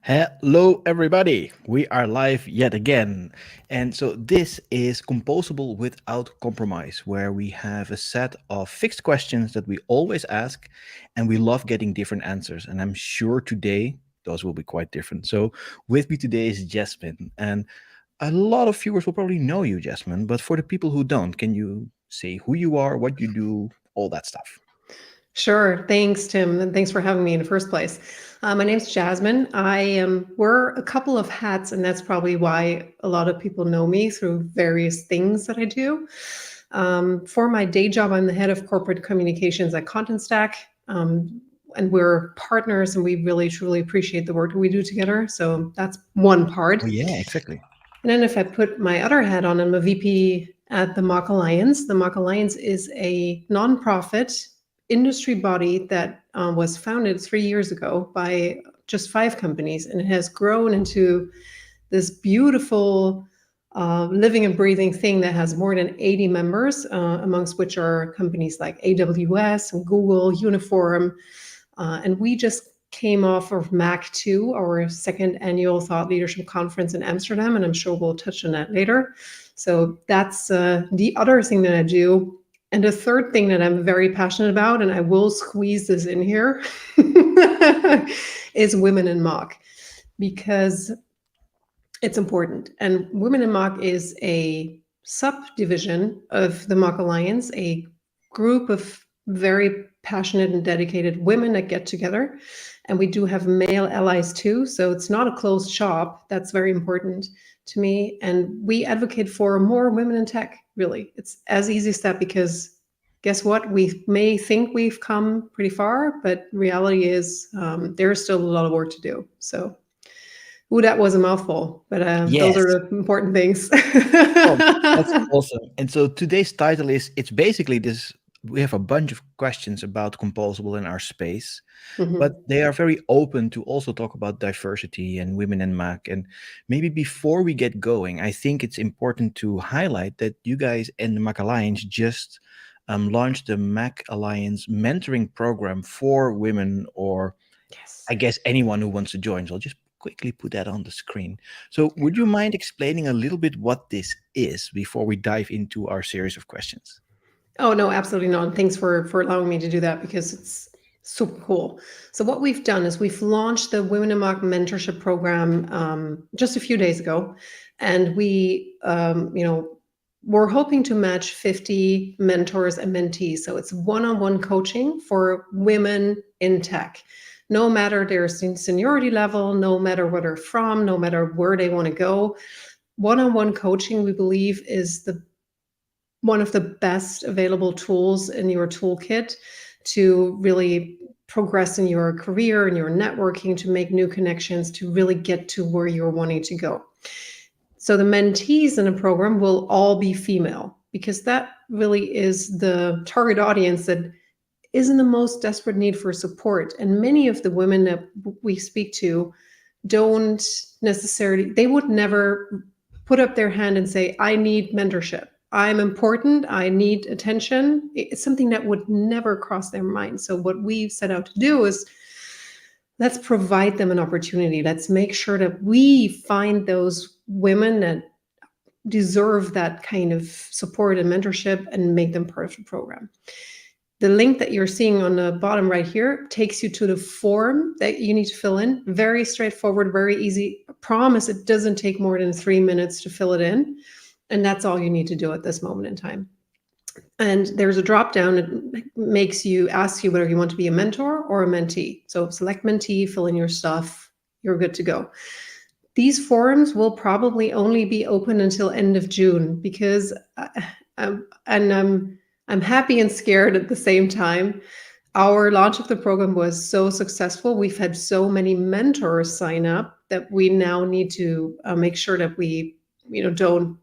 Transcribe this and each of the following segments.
Hello, everybody. We are live yet again. And so this is Composable Without Compromise, where we have a set of fixed questions that we always ask, and we love getting different answers. And I'm sure today those will be quite different. So with me today is Jasmin. And a lot of viewers will probably know you, Jasmin, but for the people who don't, can you say who you are, what you do, all that stuff? Sure. Thanks, Tim, and thanks for having me in the first place. My name's Jasmin. We're a couple of hats, and that's probably why a lot of people know me through various things that I do. For my day job, I'm the head of corporate communications at Content Stack, and we're partners, and we really, truly appreciate the work that we do together. So that's one part. Oh, yeah, exactly. And then if I put my other hat on, I'm a VP at the Mock Alliance. The Mock Alliance is a nonprofit industry body that was founded 3 years ago by just 5 companies, and it has grown into this beautiful living and breathing thing that has more than 80 members, amongst which are companies like AWS and Google, Uniform, and we just came off of MAC 2, our second annual Thought Leadership Conference in Amsterdam, and I'm sure we'll touch on that later. So that's the other thing that I do. And the third thing that I'm very passionate about, and I will squeeze this in here, is Women in Mock, because it's important. And Women in Mock is a subdivision of the Mock Alliance, a group of very passionate and dedicated women that get together. And we do have male allies too. So it's not a closed shop. That's very important to me. And we advocate for more women in tech, really. It's as easy as that, because guess what? We may think we've come pretty far, but reality is there's still a lot of work to do. So, ooh, that was a mouthful, but those Yes. are the important things. Oh, that's awesome. And so today's title is, it's basically this, we have a bunch of questions about Composable in our space, but Mhm. they are very open to also talk about diversity and women in Mac. And maybe before we get going, I think it's important to highlight that you guys and the Mac Alliance just launched the Mac Alliance mentoring program for women, or Yes. I guess anyone who wants to join. So I'll just quickly put that on the screen. So would you mind explaining a little bit what this is before we dive into our series of questions? Oh, no, absolutely not. And thanks for allowing me to do that, because it's super cool. So what we've done is we've launched the Women in Mock mentorship program just a few days ago, and we're hoping to match 50 mentors and mentees. So it's one-on-one coaching for women in tech, no matter their seniority level, no matter where they're from, no matter where they want to go. One-on-one coaching, we believe, is one of the best available tools in your toolkit to really progress in your career and your networking, to make new connections, to really get to where you're wanting to go. So the mentees in the program will all be female, because that really is the target audience that is in the most desperate need for support. And many of the women that we speak to don't necessarily, they would never put up their hand and say, I need mentorship. I'm important. I need attention. It's something that would never cross their mind. So what we've set out to do is, let's provide them an opportunity. Let's make sure that we find those women that deserve that kind of support and mentorship and make them part of the program. The link that you're seeing on the bottom right here takes you to the form that you need to fill in. Very straightforward, very easy. I promise it doesn't take more than 3 minutes to fill it in. And that's all you need to do at this moment in time. And there's a drop down that asks you whether you want to be a mentor or a mentee. So select mentee, fill in your stuff, you're good to go. These forums will probably only be open until end of June, because I'm happy and scared at the same time. Our launch of the program was so successful. We've had so many mentors sign up that we now need to make sure that we, don't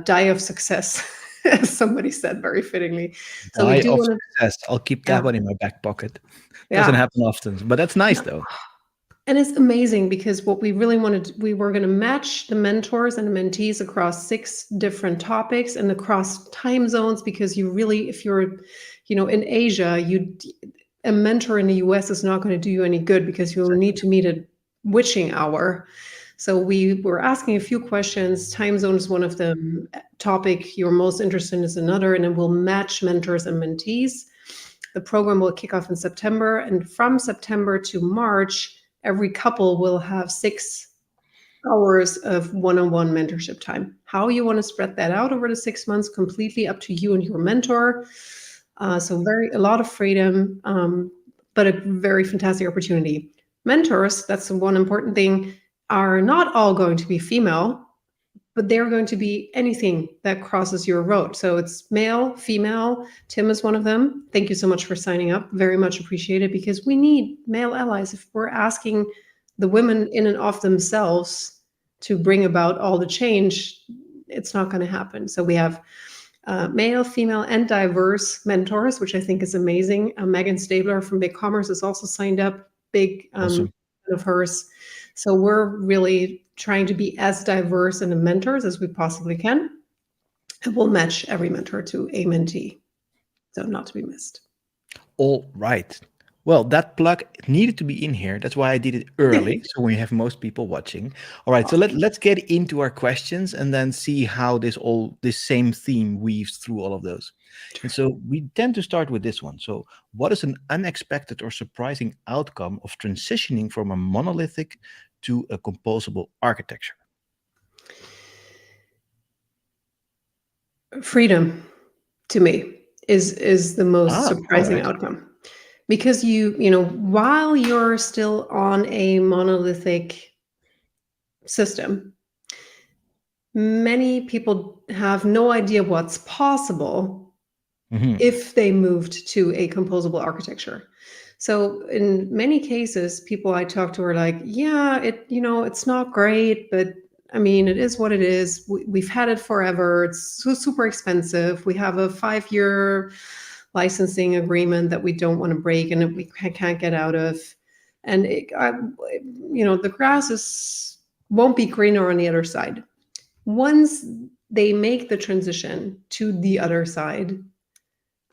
die of success, as somebody said very fittingly. So we Die do of want to, success. I'll keep that yeah, one in my back pocket. Doesn't yeah. happen often, but that's nice though. And it's amazing, because what we really wanted, we were going to match the mentors and the mentees across 6 different topics and across time zones, because you really, if you're, in Asia, a mentor in the US is not going to do you any good, because you'll need to meet at witching hour. So we were asking a few questions. Time zone is one of them. Topic you're most interested in is another, and then we'll match mentors and mentees. The program will kick off in September, and from September to March, every couple will have 6 hours of one-on-one mentorship time. How you want to spread that out over the 6 months, completely up to you and your mentor. So a lot of freedom, but a very fantastic opportunity. Mentors, that's the one important thing, are not all going to be female, but they're going to be anything that crosses your road. So it's male, female. Tim is one of them. Thank you so much for signing up. Very much appreciated, because we need male allies. If we're asking the women in and of themselves to bring about all the change, it's not going to happen. So we have male, female, and diverse mentors, which I think is amazing. Megan Stabler from Big Commerce is also signed up, big Awesome. of hers. So we're really trying to be as diverse in the mentors as we possibly can. And we'll match every mentor to a mentee. So not to be missed. All right. Well, that plug needed to be in here. That's why I did it early, so we have most people watching. All right, so let's get into our questions and then see how this same theme weaves through all of those. And so we tend to start with this one. So what is an unexpected or surprising outcome of transitioning from a monolithic to a composable architecture? Freedom, to me, is the most surprising all right. outcome. Because while you're still on a monolithic system, many people have no idea what's possible if they moved to a composable architecture. So in many cases, people I talk to are like, yeah, it's not great, but I mean, it is what it is. We've had it forever. It's super expensive. We have a 5-year licensing agreement that we don't want to break and that we can't get out of. And the grass won't be greener on the other side. Once they make the transition to the other side,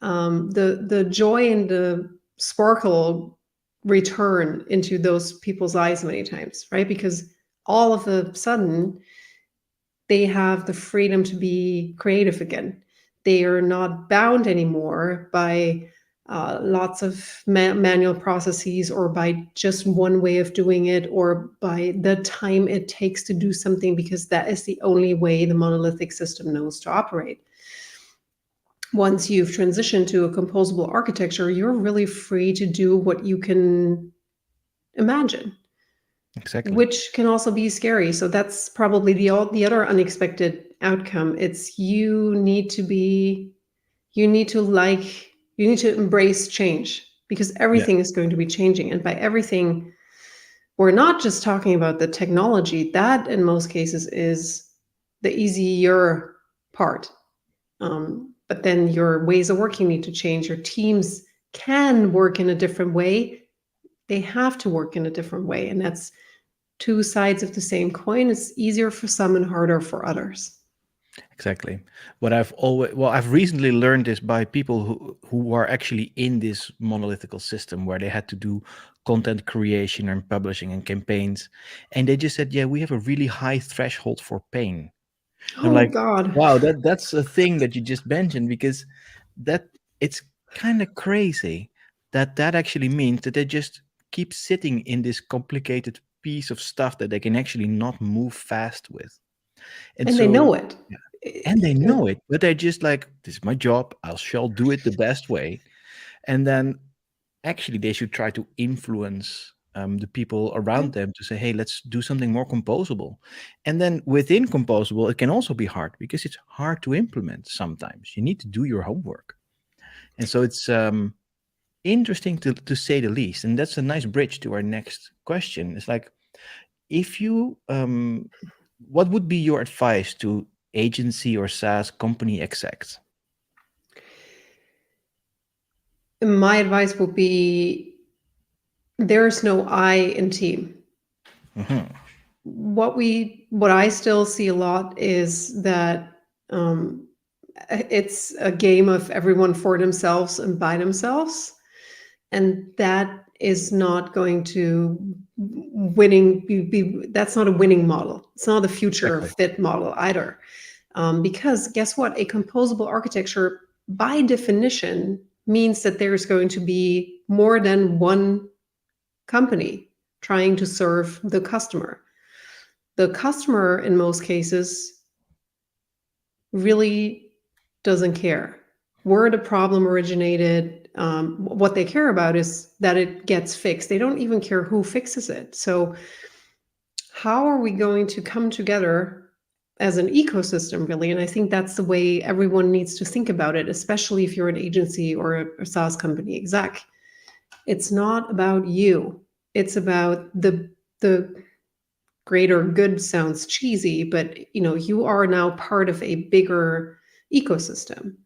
the joy and the sparkle return into those people's eyes many times, right? Because all of a sudden, they have the freedom to be creative again. They are not bound anymore by lots of manual processes, or by just one way of doing it, or by the time it takes to do something, because that is the only way the monolithic system knows to operate. Once you've transitioned to a composable architecture, you're really free to do what you can imagine. Exactly. Which can also be scary. So that's probably the other unexpected outcome. It's you need to embrace change, because everything is going to be changing. And by everything, we're not just talking about the technology. That in most cases is the easier part. But then your ways of working need to change. Your teams can work in a different way. They have to work in a different way. And that's two sides of the same coin. It's easier for some and harder for others. Exactly. I've recently learned this by people who are actually in this monolithical system where they had to do content creation and publishing and campaigns. And they just said, yeah, we have a really high threshold for pain. I'm like, God. wow, that's a thing that you just mentioned, because it's kind of crazy that actually means that they just keep sitting in this complicated piece of stuff that they can actually not move fast with. And they know it. And they know it, but they're just like, this is my job. I shall do it the best way. And then actually they should try to influence the people around them to say, hey, let's do something more composable. And then within composable, it can also be hard, because it's hard to implement sometimes. You need to do your homework. And so it's interesting to say the least. And that's a nice bridge to our next question. It's like, if you, what would be your advice to agency or SaaS company execs? My advice would be, there's no I in team. What I still see a lot is that it's a game of everyone for themselves and by themselves. And that is not going to that's not a winning model. It's not a future Exactly. fit model either. Because guess what? A composable architecture, by definition, means that there's going to be more than one company trying to serve the customer. The customer, in most cases, really doesn't care where the problem originated. What they care about is that it gets fixed. They don't even care who fixes it. So how are we going to come together as an ecosystem, really? And I think that's the way everyone needs to think about it, especially if you're an agency or a SaaS company exec. It's not about you. It's about the greater good. Sounds cheesy, but you are now part of a bigger ecosystem.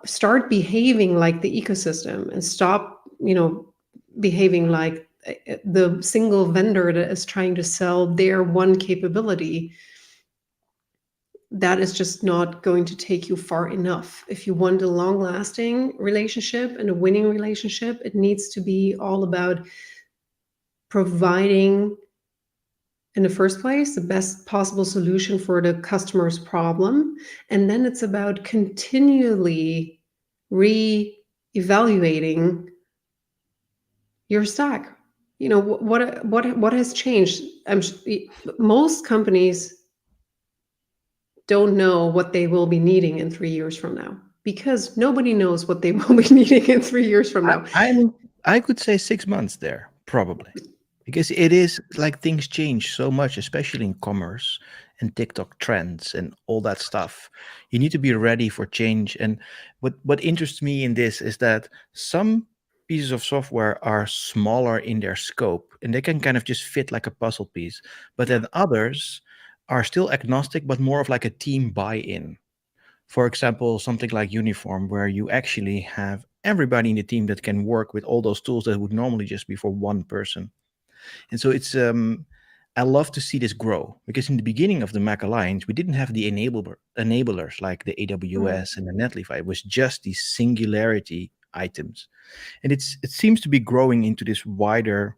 Start behaving like the ecosystem and stop, behaving like the single vendor that is trying to sell their one capability. That is just not going to take you far enough. If you want a long-lasting relationship and a winning relationship, it needs to be all about providing, in the first place, the best possible solution for the customer's problem. And then it's about continually re-evaluating your stack. What has changed? Most companies don't know what they will be needing in 3 years from now, because nobody knows what they will be needing in 3 years from now. I could say 6 months there, probably. Because it is like things change so much, especially in commerce and TikTok trends and all that stuff. You need to be ready for change. And what interests me in this is that some pieces of software are smaller in their scope and they can kind of just fit like a puzzle piece. But then others are still agnostic, but more of like a team buy-in. For example, something like Uniform, where you actually have everybody in the team that can work with all those tools that would normally just be for one person. And so I love to see this grow, because in the beginning of the Mac Alliance, we didn't have the enablers like the AWS and the Netlify. It was just these singularity items. And it seems to be growing into this wider,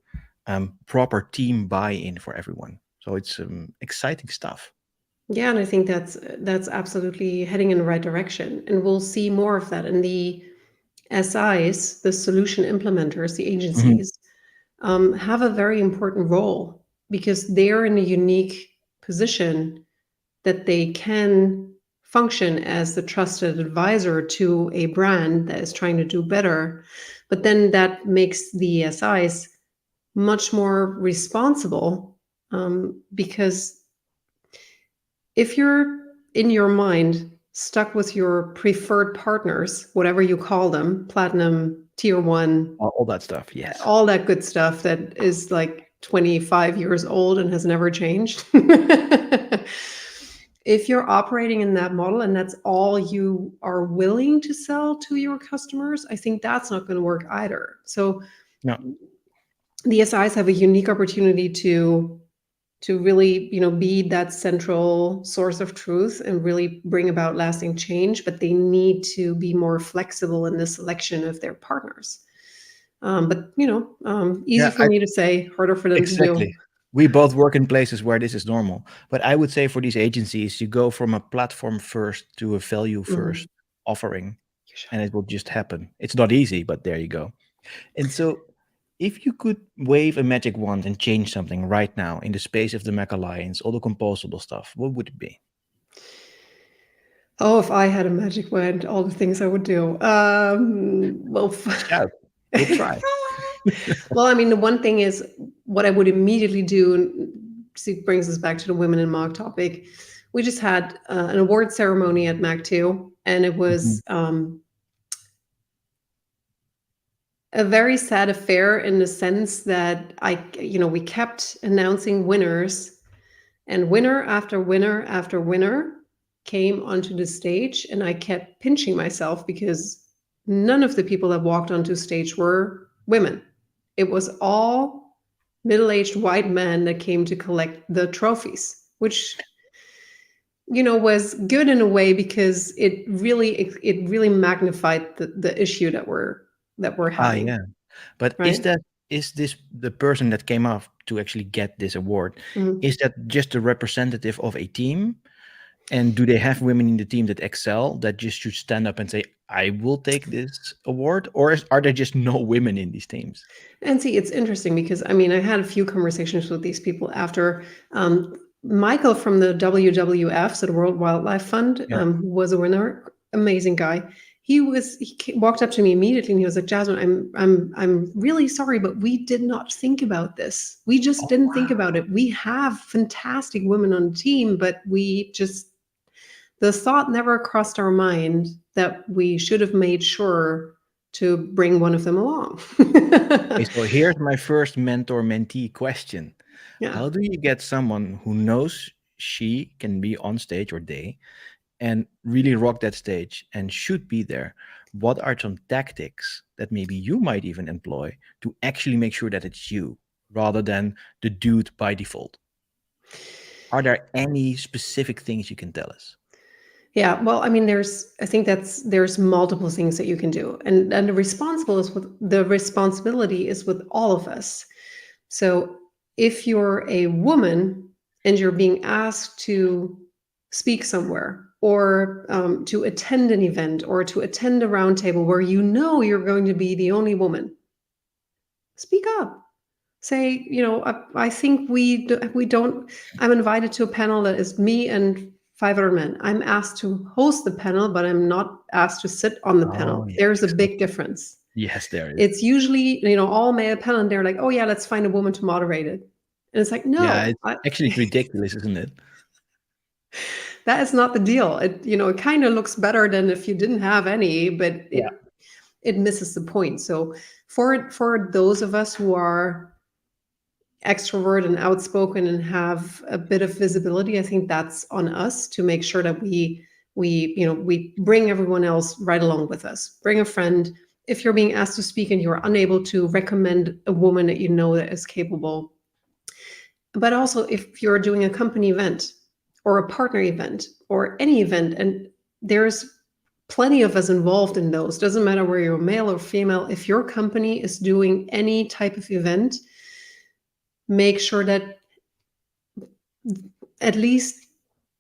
proper team buy-in for everyone. So it's exciting stuff. Yeah, and I think that's absolutely heading in the right direction. And we'll see more of that. And the SIs, the solution implementers, the agencies, have a very important role, because they're in a unique position that they can function as the trusted advisor to a brand that is trying to do better. But then that makes the SIs much more responsible, because if you're in your mind stuck with your preferred partners, whatever you call them, platinum, tier one, All that stuff, yes. all that good stuff that is like 25 years old and has never changed. If you're operating in that model and that's all you are willing to sell to your customers, I think that's not going to work either. So No. the SIs have a unique opportunity to really, be that central source of truth and really bring about lasting change, but they need to be more flexible in the selection of their partners. But easy for me to say, harder for them to do. Exactly. We both work in places where this is normal. But I would say for these agencies, you go from a platform first to a value first offering, and it will just happen. It's not easy, but there you go. And so if you could wave a magic wand and change something right now in the space of the Mac Alliance, all the composable stuff, what would it be? Oh, if I had a magic wand, all the things I would do. Well, Shout. We'll try. well, I mean, the one thing is what I would immediately do. Brings us back to the women in Mac topic. We just had an award ceremony at Mac 2, and it was a very sad affair in the sense that we kept announcing winners, and winner after winner after winner came onto the stage, and I kept pinching myself because none of the people that walked onto stage were women. It was all middle-aged white men that came to collect the trophies, which was good in a way, because it really magnified the issue that we're that we're having, Yeah. But right? is this the person that came up to actually get this award? Mhm. Is that just a representative of a team? And do they have women in the team that excel that just should stand up and say, I will take this award? Or are there just no women in these teams? And see, it's interesting because I mean, I had a few conversations with these people after Michael from the WWF, so the World Wildlife Fund, Yeah. who was a winner, amazing guy. Walked up to me immediately and he was like, Jasmine, I'm really sorry, but we did not think about this. We just Oh, didn't think wow. about it. We have fantastic women on the team, but the thought never crossed our mind that we should have made sure to bring one of them along. Okay, so here's my first mentor-mentee question. Yeah. How do you get someone who knows she can be on stage, or they, and really rock that stage and should be there? What are some tactics that maybe you might even employ to actually make sure that it's you rather than the dude by default? Are there any specific things you can tell us? Yeah, well, I mean, there's multiple things that you can do, and the responsibility is with all of us. So if you're a woman and you're being asked to speak somewhere or to attend an event or to attend a roundtable where you know you're going to be the only woman, speak up. Say, I think we don't. I'm invited to a panel that is me and five other men. I'm asked to host the panel, but I'm not asked to sit on the Oh, panel. yeah, There's a big exactly. difference. Yes, there is. It's usually, all male panel, and they're like, oh yeah, let's find a woman to moderate it. And it's like, Yeah, no, it's actually ridiculous, isn't it? that is not the deal. It kind of looks better than if you didn't have any, but Yeah. it misses the point. So for those of us who are extrovert and outspoken and have a bit of visibility, I think that's on us to make sure that we bring everyone else right along with us. Bring a friend. If you're being asked to speak and you're unable to recommend a woman that you know that is capable, but also if you're doing a company event or a partner event or any event, and there's plenty of us involved in those, doesn't matter where you're male or female, if your company is doing any type of event, make sure that at least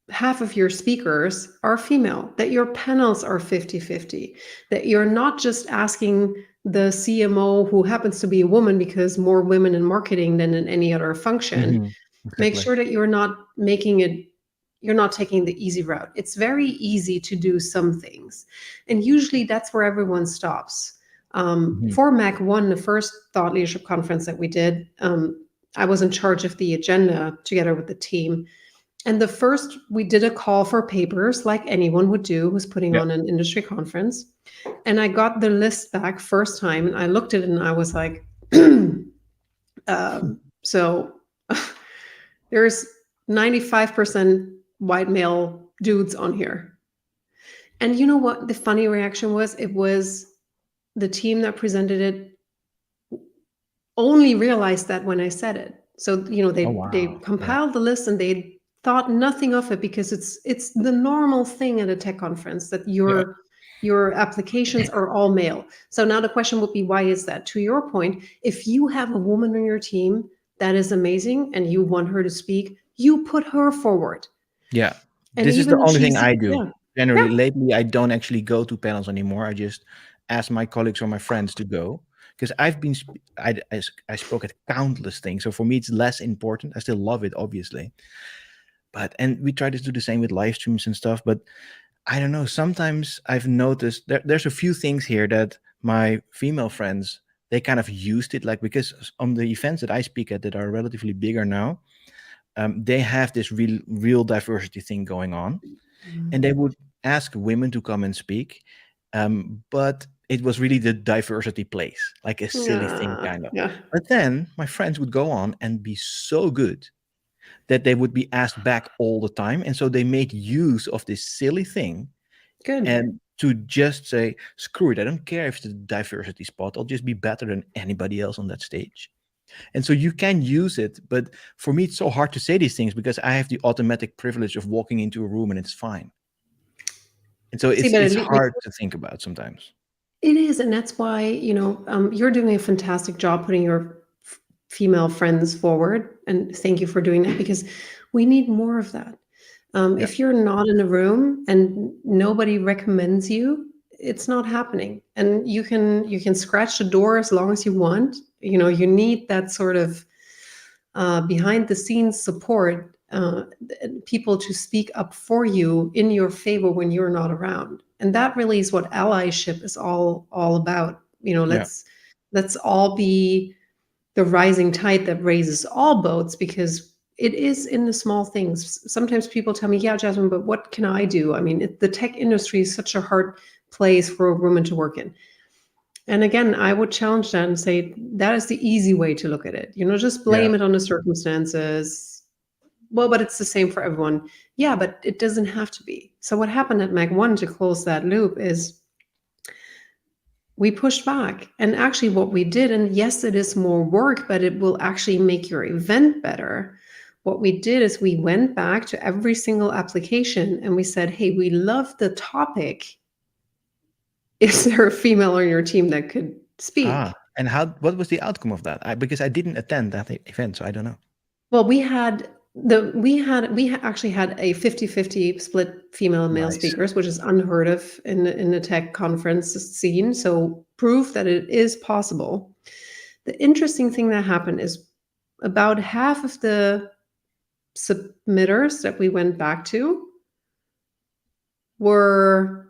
half of your speakers are female, that your panels are 50-50, that you're not just asking the CMO who happens to be a woman because more women in marketing than in any other function. Mhm. Make Exactly. sure that you're not taking the easy route. It's very easy to do some things. And usually that's where everyone stops. Mhm. For Mac 1, the first thought leadership conference that we did, I was in charge of the agenda together with the team. And we did a call for papers like anyone would do who's putting Yeah. on an industry conference. And I got the list back first time and I looked at it and I was like, so there's 95% white male dudes on here. And you know what the funny reaction was? It was the team that presented it only realized that when I said it. So, Oh, they wow. Yeah. compiled the list and they thought nothing of it because it's the normal thing at a tech conference that Yeah. your applications are all male. So now the question would be, why is that? To your point, if you have a woman on your team that is amazing and you want her to speak, you put her forward. Yeah. And This is the even if only thing she's, I do. yeah, Generally, yeah, lately, I don't actually go to panels anymore. I just ask my colleagues or my friends to go because I spoke at countless things. So for me, it's less important. I still love it, obviously. And we try to do the same with live streams and stuff. But I don't know. Sometimes I've noticed there's a few things here that my female friends, they kind of used it, like, because on the events that I speak at that are relatively bigger now, they have this real diversity thing going on, and they would ask women to come and speak, but it was really the diversity place, like a silly thing, yeah, kind of. yeah, But then my friends would go on and be so good that they would be asked back all the time, and so they made use of this silly thing good. and to just say, screw it, I don't care if it's a diversity spot, I'll just be better than anybody else on that stage. And so you can use it, but for me, it's so hard to say these things because I have the automatic privilege of walking into a room and it's fine. And so See, it's but it's hard to think about sometimes. It is, and that's why, you're doing a fantastic job putting your female friends forward, and thank you for doing that because we need more of that. Yeah. If you're not in a room and nobody recommends you, it's not happening. And you can scratch the door as long as you want. You need that sort of behind the scenes support, people to speak up for you in your favor when you're not around. And that really is what allyship is all about. Yeah. Let's all be the rising tide that raises all boats, because it is in the small things. Sometimes people tell me, yeah, Jasmine, but what can I do? I mean, the tech industry is such a hard place for a woman to work in. And again, I would challenge that and say that is the easy way to look at it. Just Yeah. blame it on the circumstances. Well, but it's the same for everyone. Yeah, but it doesn't have to be. So what happened at Mag One, to close that loop, is we pushed back. And actually what we did, and yes, it is more work, but it will actually make your event better. What we did is we went back to every single application and we said, hey, we love the topic. Is there a female on your team that could speak? And what was the outcome of that? Because I didn't attend that event, so I don't know. Well, we actually had a 50-50 split female and male Nice. speakers, which is unheard of in the tech conference scene. So proof that it is possible. The interesting thing that happened is about half of the submitters that we went back to were,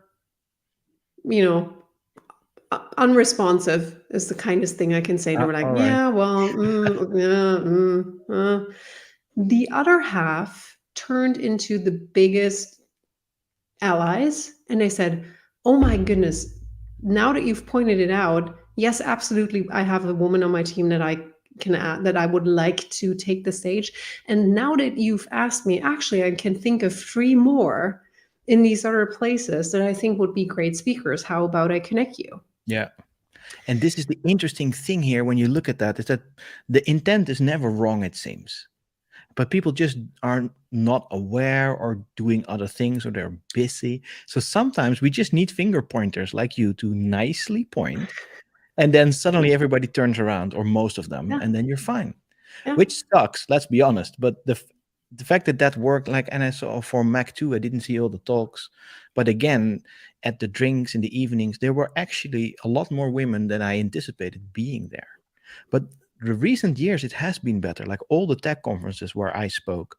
unresponsive is the kindest thing I can say. They were like, All right. yeah, well, The other half turned into the biggest allies, and they said, oh my goodness, now that you've pointed it out, yes, absolutely, I have a woman on my team that I can add, that I would like to take the stage. And now that you've asked me, actually, I can think of 3 more in these other places that I think would be great speakers. How about I connect you? Yeah. And this is the interesting thing here when you look at that, is that the intent is never wrong, it seems. But people just are not aware or doing other things, or they're busy. So sometimes we just need finger pointers like you to nicely point. And then suddenly everybody turns around, or most of them, Yeah. and then you're fine. Yeah. Which sucks, let's be honest. But the fact that worked, like, and I saw for Mac 2, I didn't see all the talks. But again, at the drinks in the evenings, there were actually a lot more women than I anticipated being there. But the recent years, it has been better. Like all the tech conferences where I spoke,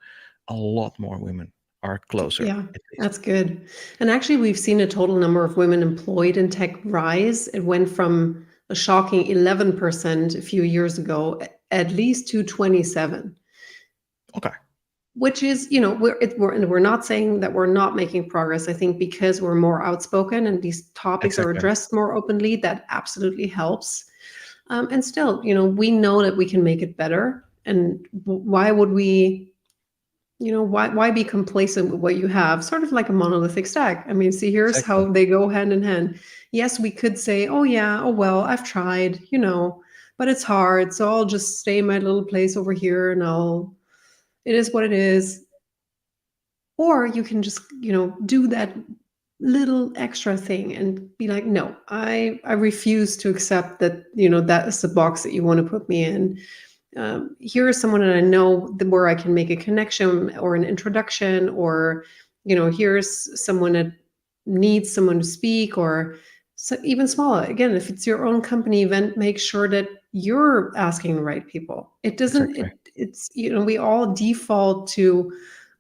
a lot more women are closer. Yeah, at least. that's good. And actually, we've seen a total number of women employed in tech rise. It went from a shocking 11% a few years ago, at least to 27. Okay. Which is, we're not saying that we're not making progress. I think because we're more outspoken and these topics are Exactly. addressed more openly, that absolutely helps. And still, we know that we can make it better. And why would we? Why be complacent with what you have? Sort of like a monolithic stack. I mean, see, here's Exactly. how they go hand in hand. Yes, we could say, oh yeah, oh well, I've tried, but it's hard. So I'll just stay in my little place over here and it is what it is. Or you can just, do that little extra thing and be like, no, I refuse to accept that, that is the box that you want to put me in. Here is someone that I know where I can make a connection or an introduction, or, here's someone that needs someone to speak, or even smaller. Again, if it's your own company event, make sure that you're asking the right people. It doesn't, Exactly. it's, we all default to,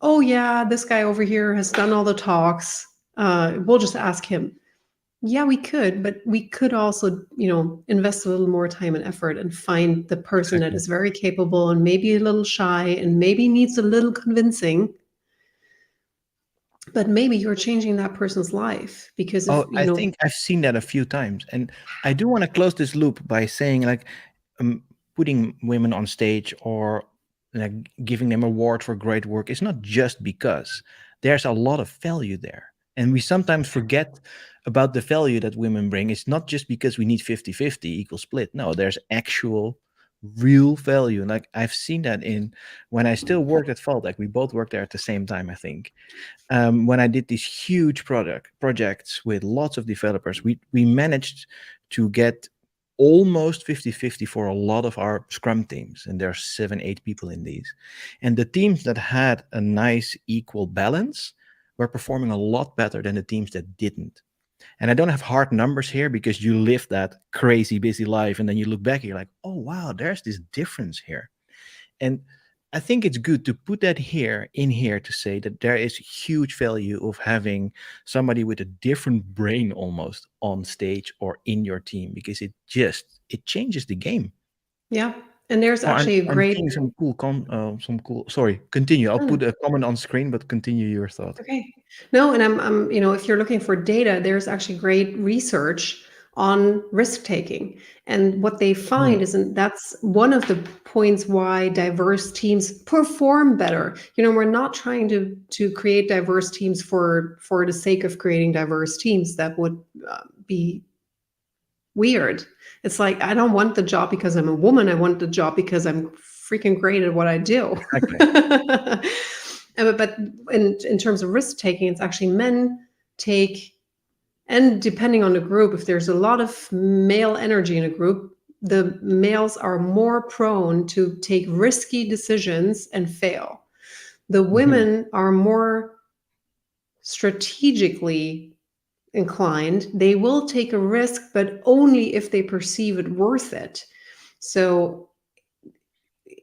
oh yeah, this guy over here has done all the talks. We'll just ask him. Yeah, we could, but we could also, invest a little more time and effort and find the person that Exactly. is very capable and maybe a little shy and maybe needs a little convincing. But maybe you're changing that person's life because if, I think I've seen that a few times. And I do want to close this loop by saying, like, putting women on stage or like giving them award for great work is not just because there's a lot of value there. And we sometimes forget about the value that women bring. It's not just because we need 50-50 equal split. No, there's actual real value. And like I've seen that in when I still worked at Fallback. We both worked there at the same time, I think. When I did these huge projects with lots of developers, we managed to get almost 50-50 for a lot of our Scrum teams. And there are 7-8 people in these. And the teams that had a nice equal balance were performing a lot better than the teams that didn't. And I don't have hard numbers here because you live that crazy busy life and then you look back, you're like, oh wow, there's this difference here. And I think it's good to put that here to say that there is huge value of having somebody with a different brain almost on stage or in your team, because it changes the game. Yeah. And there's Oh, actually a I'm great. seeing some cool. Sorry, continue. I'll Oh, put a comment on screen, but continue your thought. okay. No, and I'm, if you're looking for data, there's actually great research on risk taking. And what they find is, and that's one of the points why diverse teams perform better. We're not trying to create diverse teams for the sake of creating diverse teams. That would be weird. It's like, I don't want the job because I'm a woman. I want the job because I'm freaking great at what I do. Exactly. But in terms of risk taking, it's actually men take, and depending on the group, if there's a lot of male energy in a group, the males are more prone to take risky decisions and fail. The women are more strategically inclined. They will take a risk, but only if they perceive it worth it. So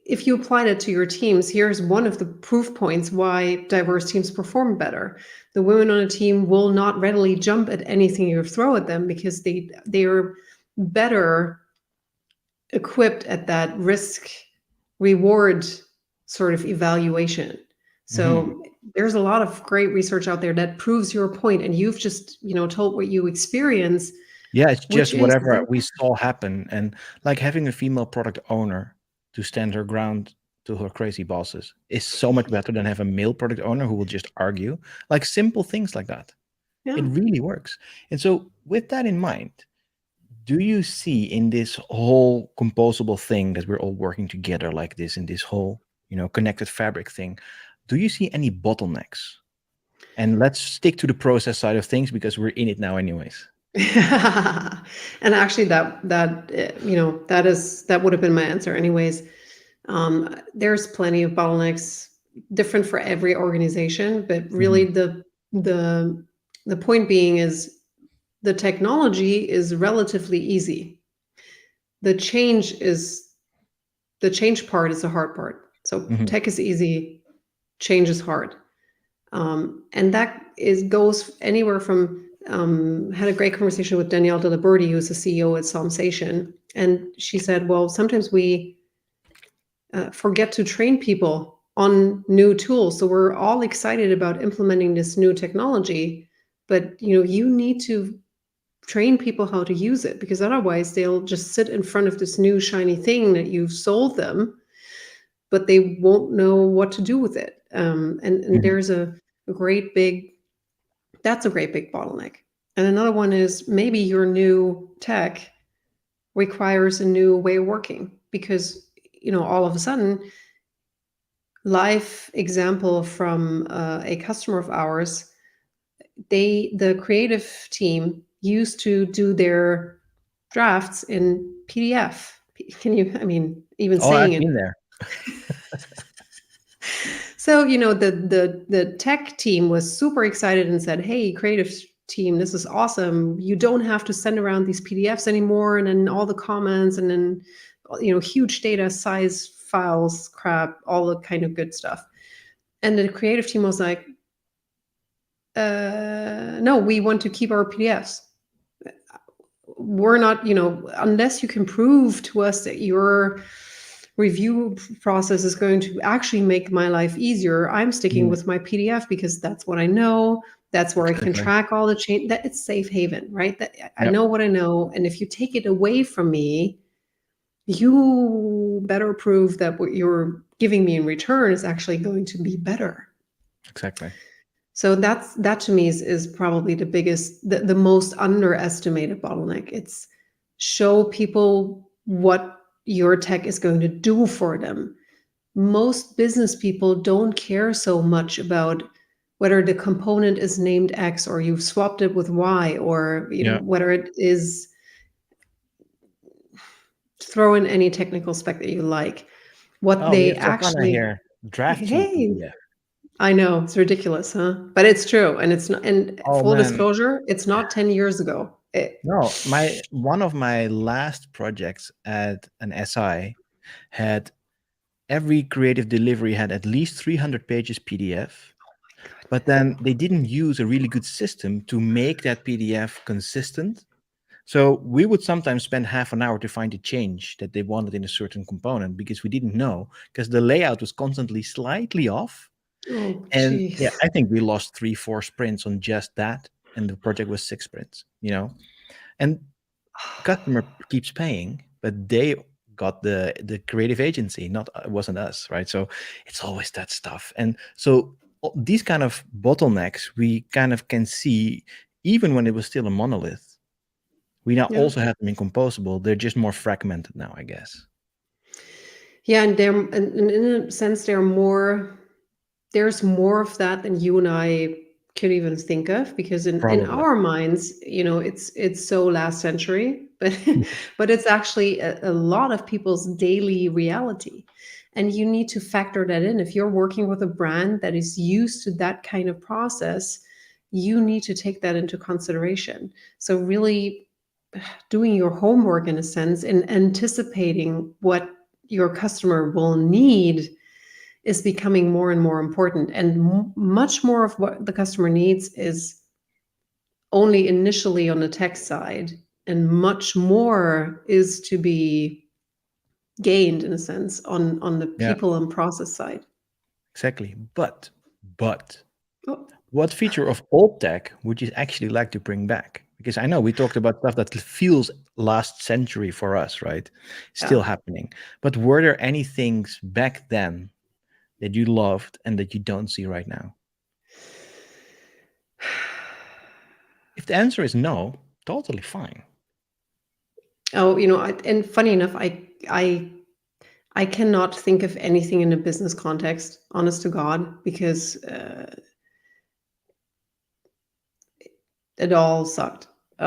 if you apply that to your teams, here's one of the proof points why diverse teams perform better. The women on a team will not readily jump at anything you throw at them because they are better equipped at that risk reward sort of evaluation. So there's a lot of great research out there that proves your point, and you've just told what you experience. Yeah, it's Which just is, whatever we saw happen. And like having a female product owner to stand her ground to her crazy bosses is so much better than have a male product owner who will just argue. Like simple things like that. yeah. It really works. And so with that in mind, do you see in this whole composable thing that we're all working together like this, in this whole, connected fabric thing, do you see any bottlenecks? And let's stick to the process side of things because we're in it now anyways. And actually that would have been my answer anyways. There's plenty of bottlenecks, different for every organization, but really the point being is the technology is relatively easy. The change part is the hard part. So tech is easy, change is hard. And that goes anywhere from, had a great conversation with Danielle de Liberti, who's the CEO at Somsation. And she said, well, sometimes we forget to train people on new tools. So we're all excited about implementing this new technology, but you need to train people how to use it, because otherwise they'll just sit in front of this new shiny thing that you've sold them, but they won't know what to do with it. And there's a great big bottleneck. And another one is maybe your new tech requires a new way of working, because all of a sudden, live example from a customer of ours, the creative team used to do their drafts in PDF. Can you, even saying I've been there. So, the tech team was super excited and said, hey, creative team, this is awesome. You don't have to send around these PDFs anymore. And then all the comments, and then, huge data size files, crap, all the kind of good stuff. And the creative team was like, no, we want to keep our PDFs. We're not, unless you can prove to us that your review process is going to actually make my life easier, I'm sticking with my PDF because that's what I know. That's where I can track all the change. That it's safe haven, right? That I know what I know. And if you take it away from me, you better prove that what you're giving me in return is actually going to be better. Exactly. So that to me is probably the biggest, the most underestimated bottleneck. It's show people what your tech is going to do for them. Most business people don't care so much about whether the component is named X or you've swapped it with Y, or whether it is, throw in any technical spec that you like. What We they have Savannah actually, here drafting hey, PDF. I know it's ridiculous, huh? But it's true, and it's not. And Oh full man, disclosure, it's not 10 years ago. no, one of my last projects at an SI had every creative delivery had at least 300 pages PDF. But then they didn't use a really good system to make that PDF consistent. So we would sometimes spend half an hour to find a change that they wanted in a certain component because we didn't know, because the layout was constantly slightly off. Oh, And jeez. yeah, I think we lost 3-4 sprints on just that. And the project was 6 sprints, and customer keeps paying, but they got the creative agency, not it wasn't us, right? So it's always that stuff. And so these kind of bottlenecks we kind of can see even when it was still a monolith. We now also have them in Composable. They're just more fragmented now, I guess. Yeah, and they're, in a sense, there's more of that than you and I could even think of, because in Probably. our minds, it's so last century, but it's actually a lot of people's daily reality. And you need to factor that in. If you're working with a brand that is used to that kind of process, you need to take that into consideration. So really doing your homework, in a sense, and anticipating what your customer will need is becoming more and more important. And much more of what the customer needs is only initially on the tech side, and much more is to be gained, in a sense, on the people and process side. Exactly. But Oh, what feature of old tech would you actually like to bring back? Because I know we talked about stuff that feels last century for us, right? Still happening. But were there any things back then that you loved and that you don't see right now? If the answer is no, totally fine. oh, and funny enough, I cannot think of anything in a business context, honest to God, because it all sucked. You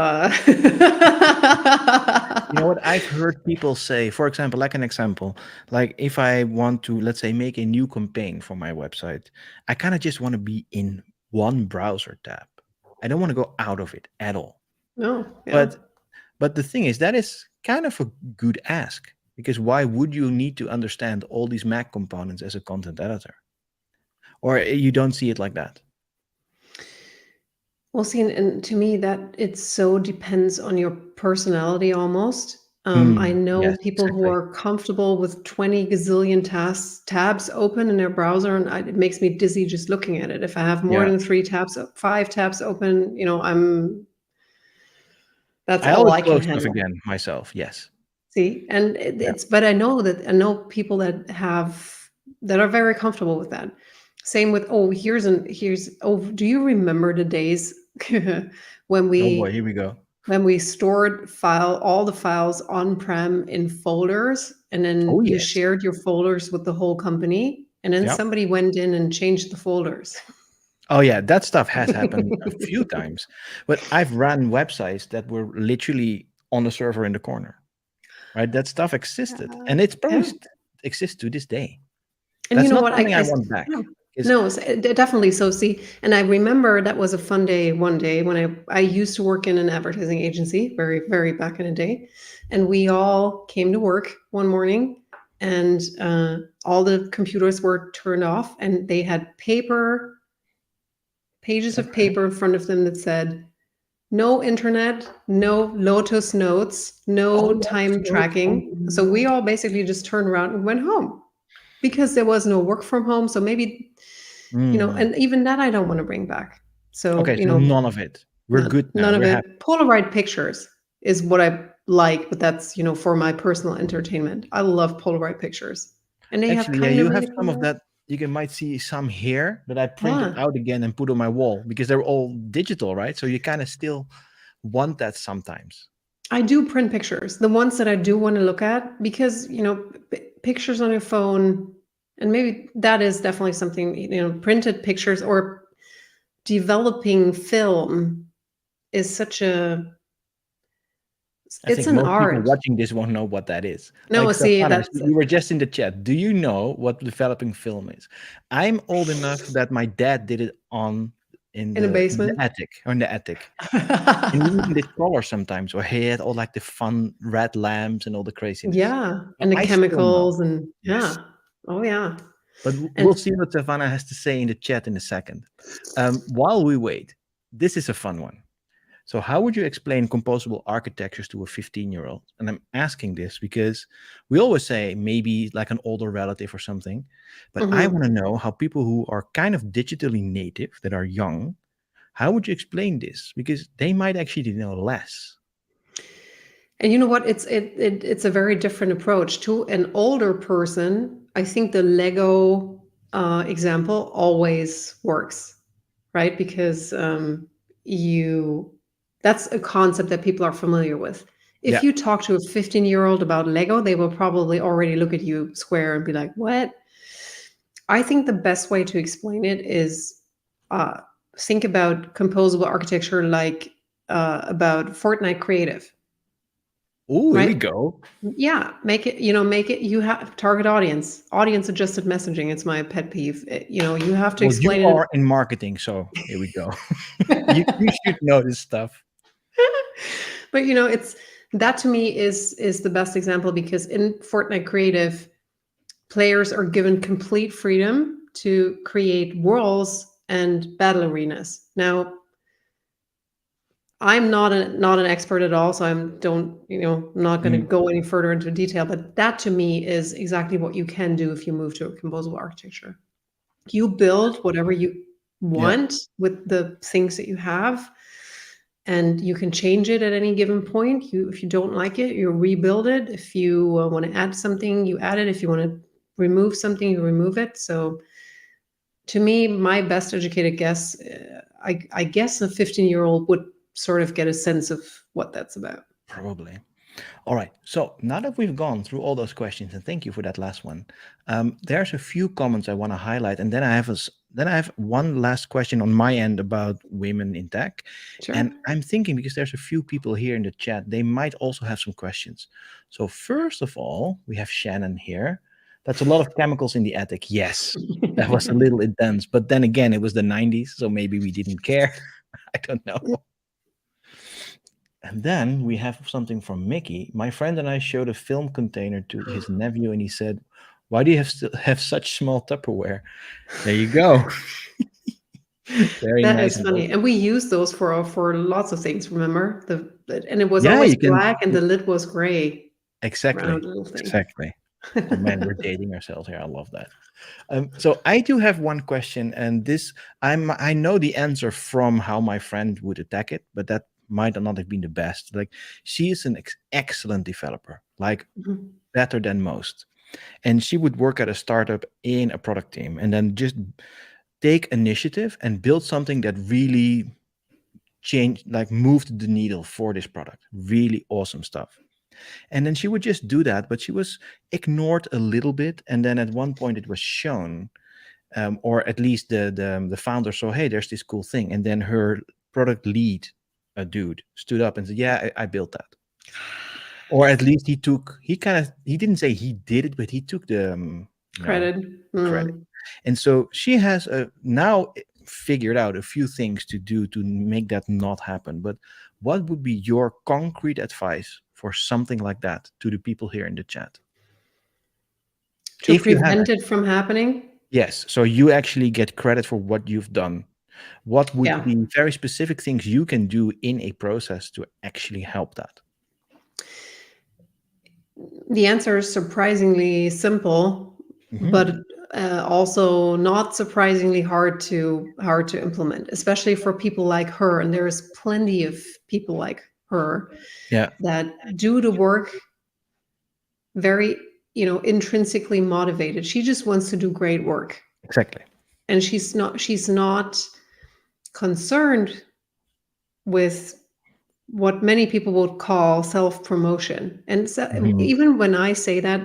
know what? I've heard people say, for example, like an example, like if I want to, let's say, make a new campaign for my website, I kind of just want to be in one browser tab. I don't want to go out of it at all. No, yeah. But the thing is, that is kind of a good ask, because why would you need to understand all these Mac components as a content editor? Or you don't see it like that? Well, see, and to me, that it so depends on your personality almost. I know Yes, people who exactly. are comfortable with 20 gazillion tabs open in their browser, and it makes me dizzy just looking at it. If I have more than 5 tabs open, that's I all always I can close stuff handle. again myself. Yes. See, and but I know people that are very comfortable with that. Same with, do you remember the days when Oh boy, we here we go. stored all the files on-prem in folders, and then Oh you yes. shared your folders with the whole company, and then Yep. somebody went in and changed the folders? Oh yeah, that stuff has happened a few times. But I've run websites that were literally on a server in the corner. Right? That stuff existed. And it's probably Yeah. exists to this day. And you That's know not what? something I want back. No, definitely. So see, and I remember that was a fun day one day when I used to work in an advertising agency, very, very back in the day. And we all came to work one morning, and all the computers were turned off, and they had pages of paper in front of them that said, no internet, no Lotus notes, no time tracking. So we all basically just turned around and went home, because there was no work from home. So maybe, and even that I don't want to bring back. So, Okay, so none of it. We're good now. none of We're happy. it. Polaroid pictures is what I like, but that's, for my personal entertainment. I love Polaroid pictures. And they have Actually, yeah, kind you of have really some of cool. that. You might see some here that I printed Yeah. out again and put on my wall because they're all digital, right? So you kind of still want that sometimes. I do print pictures, the ones that I do want to look at, because, pictures on your phone, and maybe that is definitely something, printed pictures or developing film is such I it's think an most people art. watching this won't know what that is. No, Like see, Stefana, that's we were just in the chat. Do you know what developing film is? I'm old enough that my dad did it in a in the basement. attic, and he even did color sometimes, where he had all like the fun red lamps and all the craziness. Yeah, So and the I still know. chemicals and Yes. yeah. Oh, yeah. But And we'll see what Savannah has to say in the chat in a second. While we wait, this is a fun one. So, how would you explain composable architectures to a 15-year-old? And I'm asking this because we always say maybe like an older relative or something. But I want to mhm. know how people who are kind of digitally native, that are young, how would you explain this? Because they might actually know less. And you know what? It's a very different approach to an older person. I think the Lego example always works, right? Because you that's a concept that people are familiar with. If Yeah. you talk to a 15-year-old about Lego, they will probably already look at you square and be like, "What?" I think the best way to explain it is uh, think about composable architecture like about Fortnite Creative, Oh, here we right? go. Yeah, make it, you have target audience adjusted messaging. It's my pet peeve. You have to Well, you explain it. are in marketing, so here we go. You should know this stuff. But it's that to me is the best example, because in Fortnite Creative, players are given complete freedom to create worlds and battle arenas. Now, I'm not an expert at all, so I'm not going to Mm, go any further into detail. But that to me is exactly what you can do if you move to a composable architecture. You build whatever you yeah. want with the things that you have, and you can change it at any given point. If you don't like it, you rebuild it. If you want to add something, you add it. If you want to remove something, you remove it. So to me, my best educated guess, I guess a 15-year-old would sort of get a sense of what that's about. Probably. All right. So now that we've gone through all those questions, and thank you for that last one, there's a few comments I want to highlight, and then then I have one last question on my end about women in tech. Sure. And I'm thinking, because there's a few people here in the chat, they might also have some questions. So first of all, we have Shannon here. That's a lot of chemicals in the attic. Yes, that was a little intense, but then again, it was the 90s, so maybe we didn't care. I don't know. And then we have something from Mickey. My friend and I showed a film container to his nephew, and he said, "Why do you have such small Tupperware?" There you go. Very That nice. is funny, and we use those for lots of things. Remember and it was Yeah, always you can. black, and the lid was gray, Exactly. round little thing. Exactly. Oh man, we're dating ourselves here. I love that. So I do have one question, and this I know the answer from how my friend would attack it, but that might not have been the best. Like, she is an excellent developer, like Mhm. better than most. And she would work at a startup in a product team, and then just take initiative and build something that really changed, like moved the needle for this product. Really awesome stuff. And then she would just do that, but she was ignored a little bit. And then at one point it was shown, or at least the founder saw, hey, there's this cool thing. And then her product lead, a dude, stood up and said, yeah, I built that. Or at least he didn't say he did it, but he took the Credit. credit. Mm. And so she has now figured out a few things to do to make that not happen. But what would be your concrete advice for something like that to the people here in the chat? To If you have prevent it. it from happening? Yes. So you actually get credit for what you've done. What would Yeah. be very specific things you can do in a process to actually help that? The answer is surprisingly simple, but Hmm. also not surprisingly hard to implement, especially for people like her. And there's plenty of people like her Yeah, that do the work very, intrinsically motivated. She just wants to do great work, exactly. and she's not concerned with what many people would call self-promotion. And so, Mhm. even when I say that,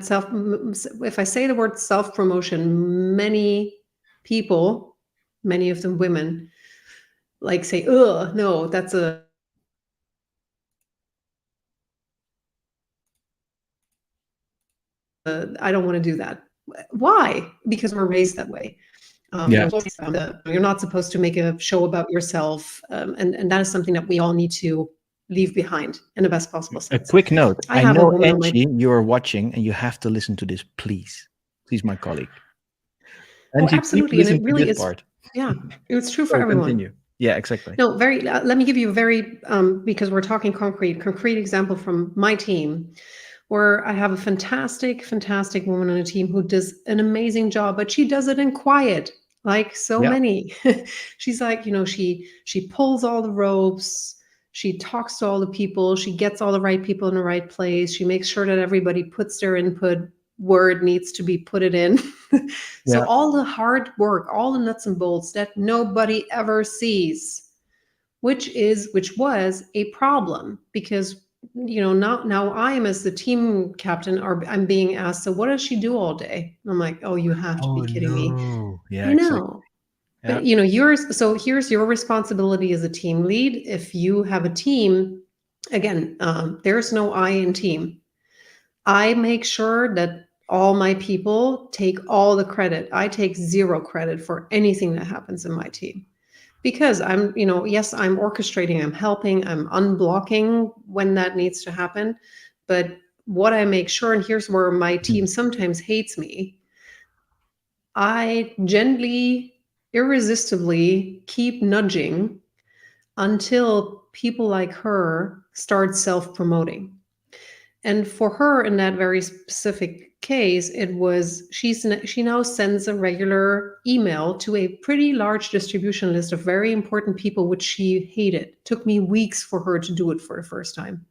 if I say the word self-promotion, many people, many of them women, like say, "Ugh, no, that's a I don't want to do that." Why? Because we're raised that way. Yeah. You're not supposed to make a show about yourself, and that is something that we all need to leave behind in the best possible A sense. quick note. I I have a know, woman on my Angie, you are watching and you have to listen to this, please. Please, my colleague. Oh, Angie, please absolutely, and listen it to really this is. part. Yeah, it's true for Sorry, everyone. continue. Yeah, exactly. No, very. Let me give you a very because we're talking concrete example from my team, where I have a fantastic woman on a team who does an amazing job, but she does it in quiet, like so Yeah. many. She's like, she pulls all the ropes, she talks to all the people, she gets all the right people in the right place, she makes sure that everybody puts their input where it needs to be put it in. So Yeah. all the hard work, all the nuts and bolts that nobody ever sees, which was a problem, because now I am, as the team captain, I'm being asked, so what does she do all day? And I'm like, oh, you have to be Oh kidding me. no. Yeah, I exactly. know. Yeah. But here's your responsibility as a team lead. If you have a team, again, there's no I in team. I make sure that all my people take all the credit. I take zero credit for anything that happens in my team, because yes, I'm orchestrating, I'm helping, I'm unblocking when that needs to happen. But what I make sure, and here's where my team sometimes hates me, I gently, irresistibly keep nudging until people like her start self-promoting. And for her, in that very specific case, it was she now sends a regular email to a pretty large distribution list of very important people, which she hated. It took me weeks for her to do it for the first time,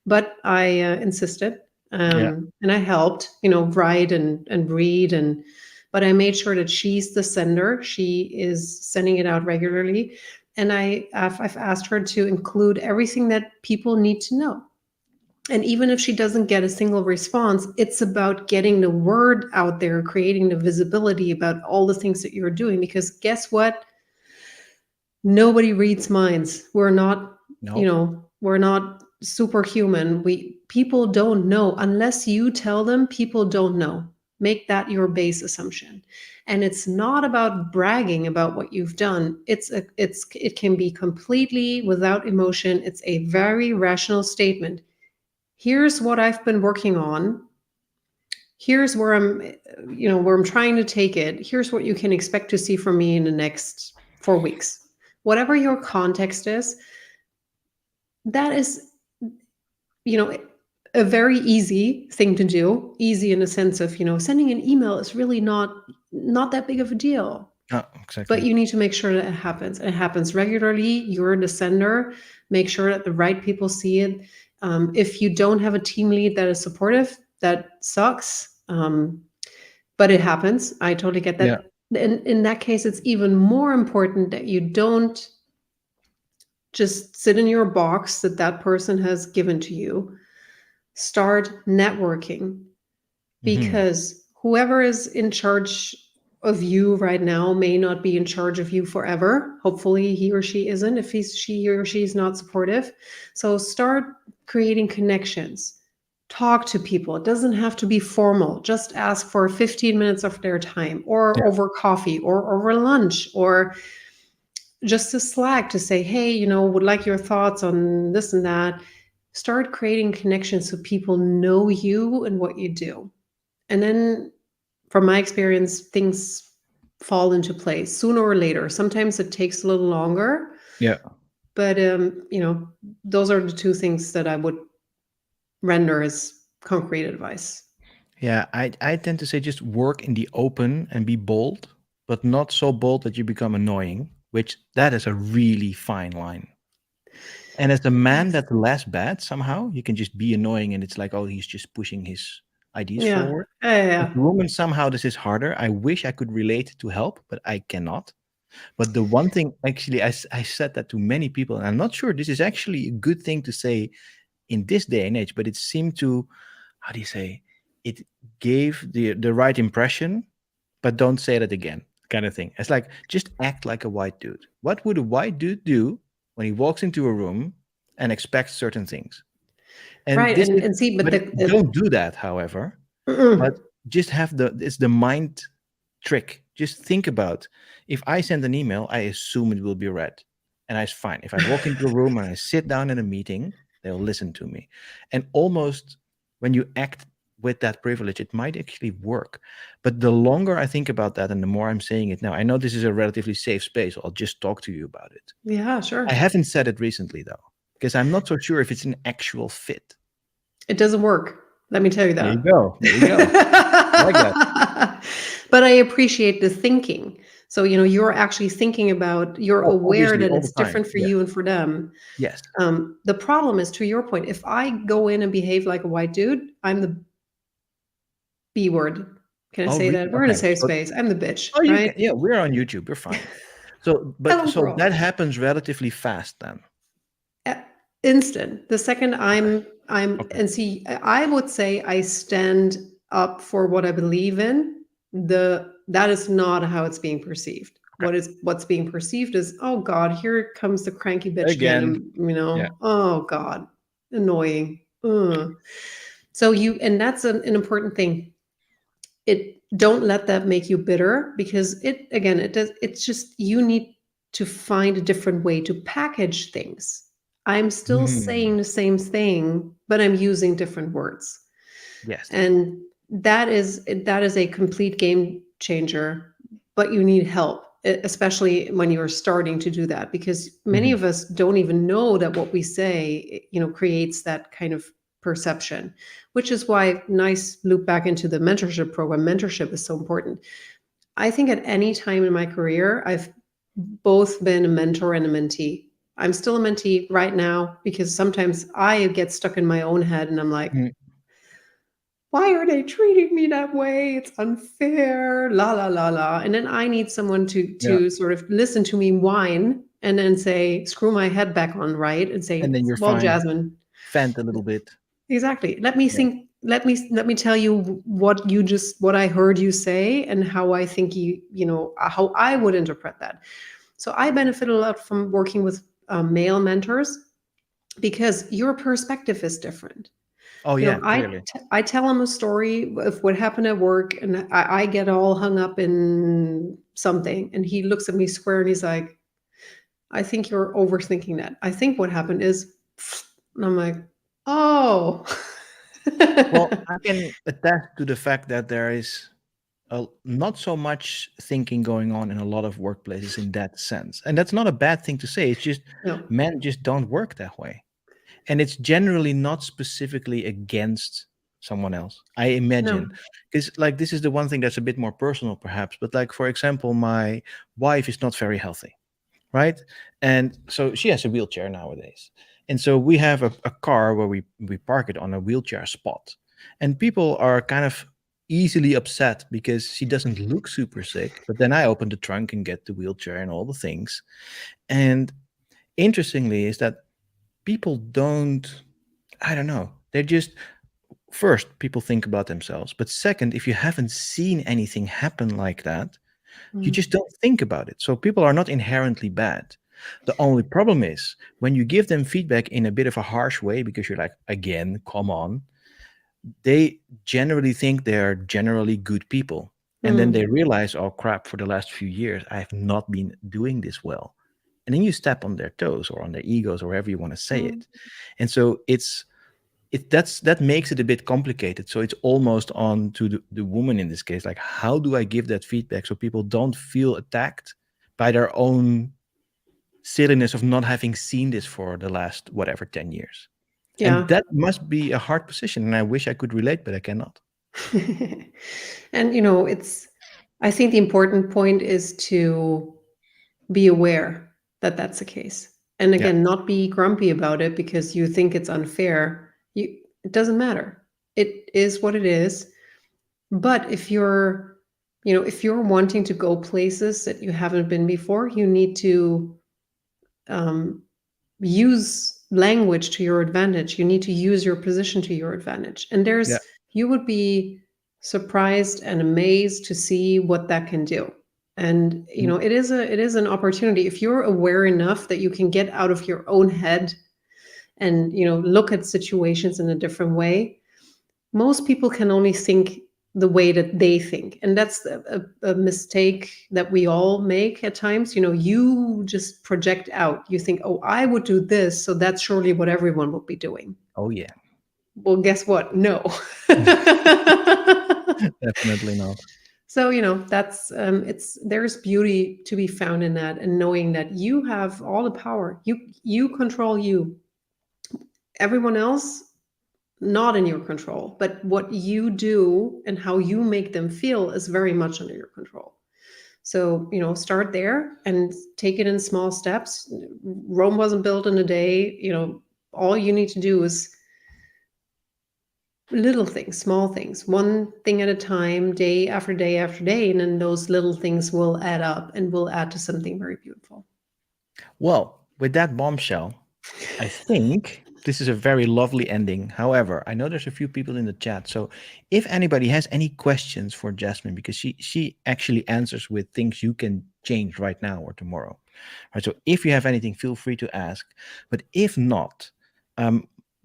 but I insisted, Yeah. and I helped, write and read, but I made sure that she's the sender. She is sending it out regularly, and I've asked her to include everything that people need to know. And even if she doesn't get a single response, it's about getting the word out there, creating the visibility about all the things that you're doing. Because guess what? Nobody reads minds. Nope. We're not superhuman. People don't know unless you tell them. People don't know. Make that your base assumption. And it's not about bragging about what you've done. It can be completely without emotion. It's a very rational statement. Here's what I've been working on. Here's where I'm trying to take it. Here's what you can expect to see from me in the next 4 weeks. Whatever your context is, that is, you know, a very easy thing to do. Easy in the sense of, sending an email is really not that big of a deal. Oh, But exactly. you need to make sure that it happens. It happens regularly. You're the sender. Make sure that the right people see it. If you don't have a team lead that is supportive, that sucks. But it happens. I totally get Yeah. that. In that case, it's even more important that you don't just sit in your box that person has given to you. Start networking, Mhm. because whoever is in charge of you right now may not be in charge of you forever. Hopefully he or she isn't, if she or she's not supportive. So start creating connections. Talk to people. It doesn't have to be formal. Just ask for 15 minutes of their time, or Yeah. over coffee, or over lunch, or just a Slack to say, hey, would like your thoughts on this and that. Start creating connections so people know you and what you do. And then, from my experience, things fall into place sooner or later. Sometimes it takes a little longer, Yeah. but those are the two things that I would render as concrete advice. Yeah. I tend to say just work in the open and be bold, but not so bold that you become annoying, which that is a really fine line. And as a man, Yes. that's less bad somehow. You can just be annoying and it's like, oh, he's just pushing his ideas Yeah. forward. Yeah. As Yeah. a woman, somehow this is harder. I wish I could relate to help, but I cannot. But the one thing, actually, I said that to many people, and I'm not sure this is actually a good thing to say in this day and age, but it seemed to, how do you say, it gave the right impression, but don't say that again, kind of thing. It's like, just act like a white dude. What would a white dude do when he walks into a room and expects certain things? And Right. this is, And see, but but don't do that, however, but just have it's the mind trick. Just think about, if I send an email, I assume it will be read. And I fine. If I walk into a room and I sit down in a meeting, they'll listen to me. And almost when you act with that privilege, it might actually work. But the longer I think about that and the more I'm saying it now, I know this is a relatively safe space. I'll just talk to you about it. yeah, I sure. haven't said it recently though, because I'm not so sure if it's an actual fit. It doesn't work. Let me tell you There you that. go. There you go. I like that. But I appreciate the thinking. So, you're actually thinking about, you're Oh, aware obviously, that all it's the time. different for Yes. you and for them. Yes. The problem is, to your point, if I go in and behave like a white dude, I'm the B word. Can I Oh, say really? that? We're in a Okay. safe So, space. I'm the bitch, oh, you right? can. Yeah, we're on YouTube. You're fine. So, Hello, so bro. that happens relatively fast then. Instant. The second Okay. and see, I would say I stand up for what I believe in. That is not how it's being perceived. Okay. What's being perceived is, oh God, here comes the cranky bitch again. Again. Yeah. And, oh God, annoying. Ugh. So and that's an important thing. Don't let that make you bitter, because it's just, you need to find a different way to package things. I'm still Hmm. saying the same thing, but I'm using different words. Yes. And that is a complete game changer, but you need help, especially when you're starting to do that, because many Hmm. of us don't even know that what we say, creates that kind of perception, which is why, nice loop back into the mentorship program. Mentorship is so important. I think at any time in my career, I've both been a mentor and a mentee. I'm still a mentee right now, because sometimes I get stuck in my own head and I'm like, Mm. why are they treating me that way? It's unfair, la la la la. And then I need someone to Yeah. sort of listen to me whine, and then say, screw my head back on right, and And say, then you're well, fine. Jasmin, Vent a little bit. exactly. Let me Yeah. think. Let me tell you what I heard you say, and how I think how I would interpret that. So I benefit a lot from working with male mentors, because your perspective is different. Oh You yeah, know, clearly. I tell him a story of what happened at work, and I get all hung up in something, and he looks at me square and he's like, I think you're overthinking that. I think what happened is, and I'm like, oh. Well, I can attest to the fact that there is not so much thinking going on in a lot of workplaces in that sense. And that's not a bad thing to say. It's just No, men just don't work that way. And it's generally not specifically against someone else, I no. imagine. Because, like, this is the one thing that's a bit more personal, perhaps. But, like, for example, my wife is not very healthy, right? And so she has a wheelchair nowadays. And so we have a car where we park it on a wheelchair spot. And people are kind of easily upset because she doesn't look super sick. But then I open the trunk and get the wheelchair and all the things. And interestingly, is that people don't, I don't know, they're just, first, people think about themselves. But second, if you haven't seen anything happen like that, you Mm, just don't think about it. So people are not inherently bad. The only problem is when you give them feedback in a bit of a harsh way, because you're like, again, come on, they generally think they're generally good people. And then they mm, realize, oh crap, for the last few years, I have not been doing this well. And then you step on their toes or on their egos or however you want to say mm. it. And so that makes it a bit complicated. So it's almost on to the woman in this case, like, how do I give that feedback so people don't feel attacked by their own silliness of not having seen this for the last whatever 10 years? And Yeah. that must be a hard position, and I wish I could relate, but I cannot. And I think the important point is to be aware that that's the case. And Yeah. again, not be grumpy about it because you think it's unfair. It doesn't matter. It is what it is. But if you're if you're wanting to go places that you haven't been before, you need to use language to your advantage. You need to use your position to your advantage. And Yeah. you would be surprised and amazed to see what that can do. And it is an opportunity if you're aware enough that you can get out of your own head and look at situations in a different way. Most people can only think the way that they think, and that's a mistake that we all make at times. You just project out. You think, oh, I would do this, so that's surely what everyone would be doing. Oh yeah. Well, guess what? No. Definitely not. So that's there's beauty to be found in that, and knowing that you have all the power. You control you. Everyone else, not in your control, but what you do and how you make them feel is very much under your control. So start there and take it in small steps. Rome wasn't built in a day. All you need to do is little things, small things, one thing at a time, day after day after day, and then those little things will add up and will add to something very beautiful. Well, with that bombshell, I think this is a very lovely ending. However, I know there's a few people in the chat. So if anybody has any questions for Jasmin, because she actually answers with things you can change right now or tomorrow. Right. So if you have anything, feel free to ask. But if not,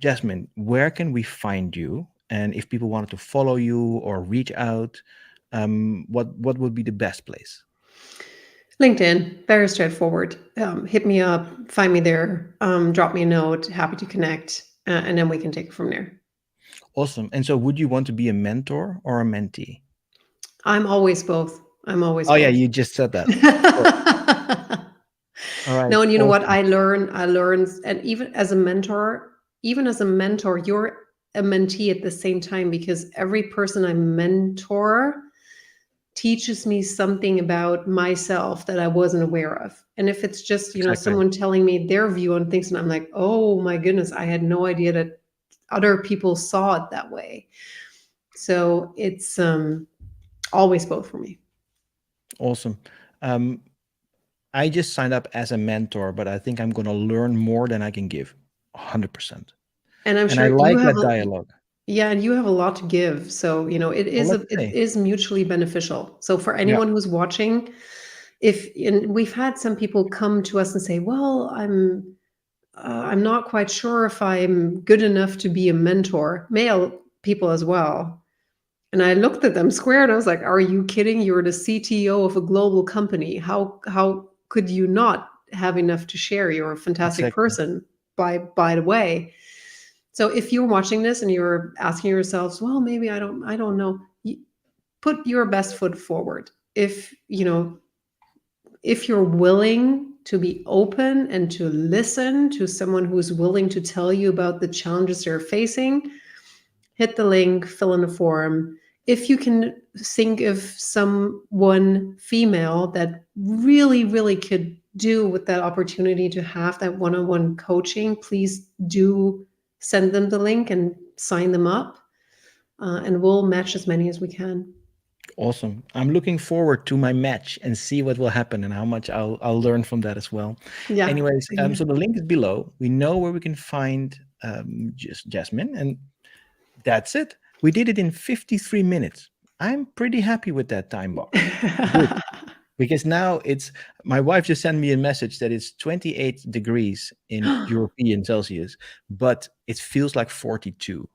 Jasmin, where can we find you? And if people wanted to follow you or reach out, what would be the best place? LinkedIn, very straightforward. Hit me up, find me there, drop me a note, happy to connect, and then we can take it from there. Awesome. And so would you want to be a mentor or a mentee? I'm always both. I'm always Oh both. yeah, you just said that. All right. No, and you know what? Awesome. I learned, and even as a mentor, you're a mentee at the same time, because every person I mentor teaches me something about myself that I wasn't aware of. And if it's just, Exactly. someone telling me their view on things, and I'm like, oh my goodness, I had no idea that other people saw it that way. So it's always both for me. Awesome. I just signed up as a mentor, but I think I'm going to learn more than I can give, 100%. And I'm And sure I you like have that dialogue. yeah, and you have a lot to give. So, it Well, let's it see. is mutually beneficial. So for Yeah, anyone who's watching, and we've had some people come to us and say, well, I'm not quite sure if I'm good enough to be a mentor, male people as well. And I looked at them square and I was like, are you kidding? You're the CTO of a global company. How could you not have enough to share? You're a fantastic exactly. person, by the way. So if you're watching this and you're asking yourselves, well, maybe I don't know, put your best foot forward. If you're willing to be open and to listen to someone who's willing to tell you about the challenges they're facing, hit the link, fill in the form. If you can think of someone female that really, really could do with that opportunity to have that one-on-one coaching, please do send them the link and sign them up. And we'll match as many as we can. Awesome. I'm looking forward to my match and see what will happen and how much I'll learn from that as well. Yeah. Anyways, so the link is below. We know where we can find Jasmin, and that's it. We did it in 53 minutes. I'm pretty happy with that time box. Good. Because now my wife just sent me a message that it's 28 degrees in European Celsius, but it feels like 42.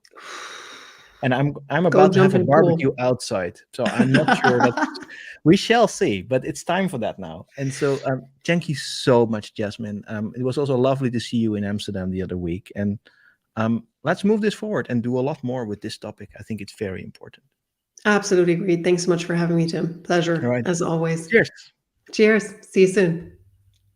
And I'm about to have a barbecue outside, so I'm not sure that we shall see, but it's time for that now. And so thank you so much, Jasmin. It was also lovely to see you in Amsterdam the other week. And let's move this forward and do a lot more with this topic. I think it's very important. Absolutely agreed. Thanks so much for having me, Tim. Pleasure, as always. Cheers. Cheers. See you soon.